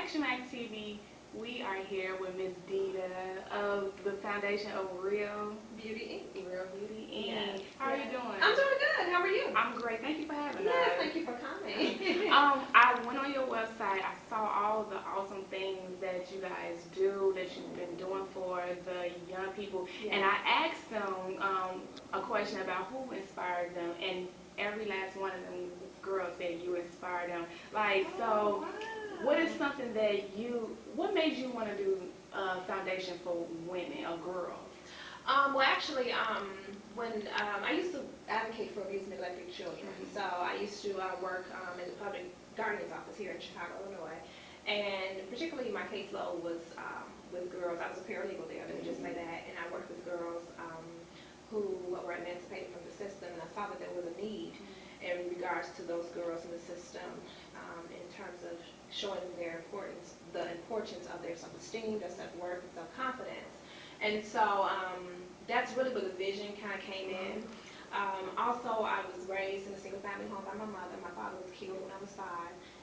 Action Mac TV. We are here with Miss Deida of the Foundation of Real Beauty Inc. Real Beauty Yes, Inc. How are you yes. doing? I'm doing good. How are you? I'm great. Thank you for having Yes, us. thank you for coming. I went on your website. I saw all the awesome things that you guys do, that you've been doing for the young people, and Yes. I asked them a question about who inspired them, and every last one of them girls said you inspired them. Like, Oh, so what is wow. something that what made you want to do a foundation for women or girls? Well, actually, when I used to advocate for abused and neglected children, so I used to work in the public guardian's office here in Chicago, Illinois, and particularly my caseload was with girls. I was a paralegal there, let me just say that, and I worked with girls who were emancipated from the system, and I saw that there was a need in regards to those girls in the system in terms of showing them the importance of their self-esteem, their self-worth, and self-confidence. And so that's really where the vision kind of came in. Also, I was raised in a single family home by my mother. My father was killed when I was 5.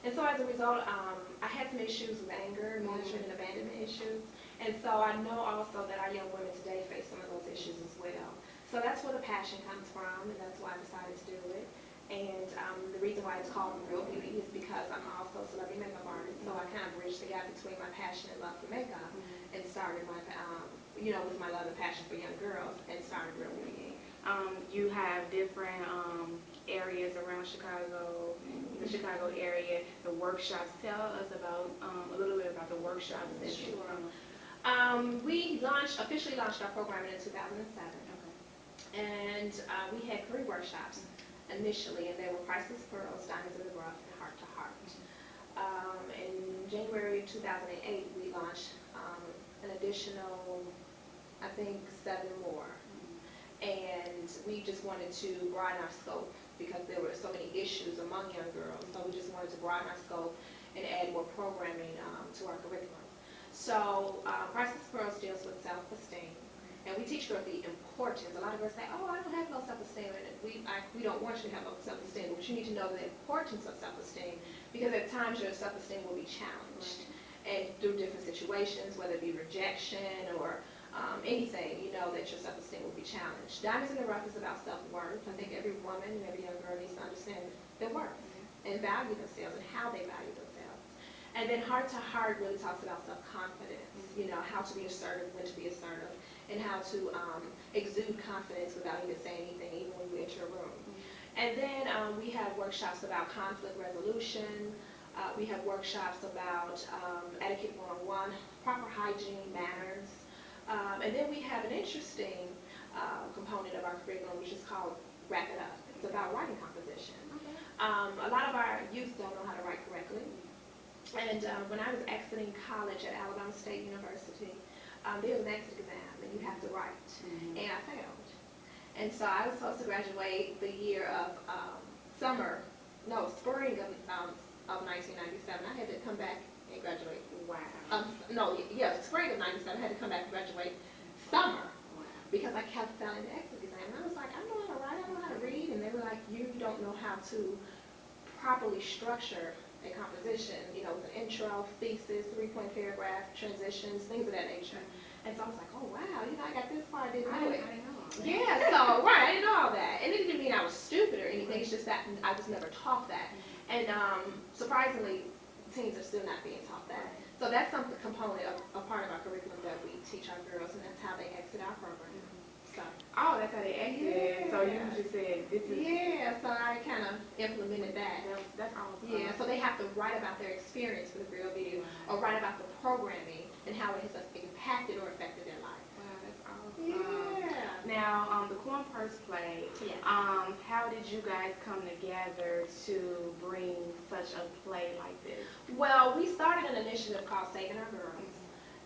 And so as a result, I had some issues with anger, management, and abandonment issues. And so I know also that our young women today face some of those issues as well. So that's where the passion comes from, and that's why I decided to do it. And the reason why it's called Real Beauty is because I'm also a celebrity makeup artist. So I kind of bridged the gap between my passion and love for makeup and started with my love and passion for young girls and started Real Beauty. You have different areas around Chicago, the Chicago area, the workshops. Tell us about a little bit about the workshops that you Sure. run. We officially launched our program in 2007, Okay. and we had 3 workshops initially, and they were Priceless Pearls, Diamonds in the Rough, and Heart to Heart. In January 2008, we launched an additional, I think, 7 more. And we just wanted to broaden our scope because there were so many issues among young girls. So we just wanted to broaden our scope and add more programming to our curriculum. So Priceless Pearls deals with self-esteem. And we teach girls the importance. A lot of girls say, oh, I don't have low self-esteem. And we don't want you to have low self-esteem, but you need to know the importance of self-esteem because at times your self-esteem will be challenged. And through different situations, whether it be rejection or anything, you know that your self-esteem will be challenged. Diamonds in the Rough is about self-worth. I think every woman and every young girl needs to understand their worth and value themselves and how they value themselves. And then Heart to Heart really talks about self-confidence, how to be assertive, when to be assertive, and how to exude confidence without even saying anything, even when you enter a room. And then we have workshops about conflict resolution. We have workshops about etiquette 101, proper hygiene, manners. And then we have an interesting component of our curriculum, which is called Wrap It Up. It's about writing composition. A lot of our youth don't know how to write correctly. And when I was exiting college at Alabama State University, there was an exit exam, and you have to write. And I failed. And so I was supposed to graduate the year of spring of 1997. I had to come back and graduate. Wow. No, yeah, spring of 97. I had to come back and graduate summer Wow. because I kept failing the exit exam. And I was like, I know how to write, I know how to read. And they were like, you don't know how to properly structure a composition, with an intro, thesis, 3-point paragraph, transitions, things of that nature. And so I was like, oh wow, I got this far, I didn't know it. I didn't know all that. Yeah, so right, I didn't know all that. And it didn't mean I was stupid or anything, it's just that I was never taught that. And surprisingly, teens are still not being taught that. So that's some component of a part of our curriculum that we teach our girls, and that's how they exit our program. So Oh, that's how they exited. So you yeah. just said this is. Yeah, so I kind of implemented that. That's awesome. Yeah, so they have to write about their experience with Real Beauty or write about the programming and how it has impacted or affected their life. Wow, that's awesome. Yeah. Now, the Corn Purse play. Yes. How did you guys come together to bring such a play like this? Well, we started an initiative called Saving Our Girls.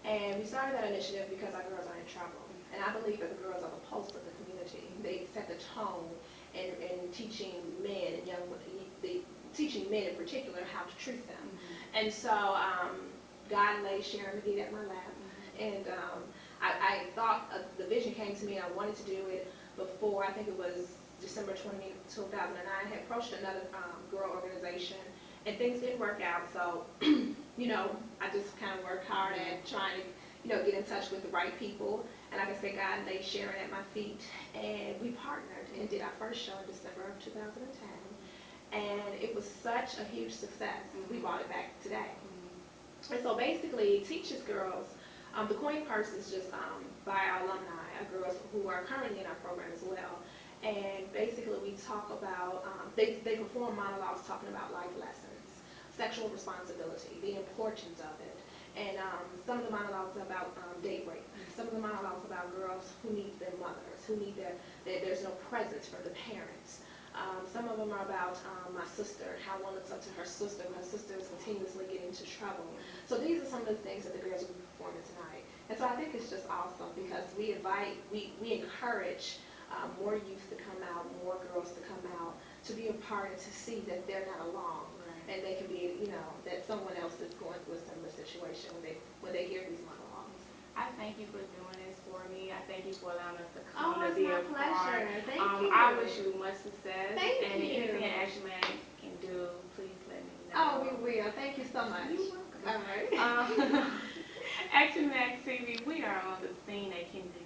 And we started that initiative because our girls are in trouble. And I believe that the girls are the pulse of the community. They set the tone in teaching men and teaching men in particular how to treat them. And so God laid Sharon McGee at my lap. And I thought the vision came to me. I wanted to do it before, I think it was December 2009. I had approached another girl organization, and things didn't work out. So, I just kind of worked hard at trying to, get in touch with the right people. And like I said, God laid Sharon at my feet, and we partnered and did our first show in December of 2010. And it was such a huge success. We brought it back today. And so basically, Teaches Girls, the coin purse is just by our alumni, our girls who are currently in our program as well. And basically, we talk about, they perform monologues talking about life lessons, sexual responsibility, the importance of it. And some of the monologues are about date rape. Some of the monologues about girls who need their mothers, who need there's no presence for the parents. Some of them are about my sister, how one looks up to her sister. Her sister is continuously getting into trouble. So these are some of the things that the girls will be performing tonight. And so I think it's just awesome because we encourage more youth to come out, more girls to come out, to be a part and to see that they're not alone. Right. And they can be, that someone else is going through a similar situation when they hear these monologues. I thank you for doing this for me. I thank you for allowing us to Oh, come to it's be my a part. pleasure. Thank you. I wish you much success. Thank And you. anything Ashley can do, please let me Oh, we know. will. Thank you so much. You're welcome. All right. Action Max TV, we are on the scene at Kennedy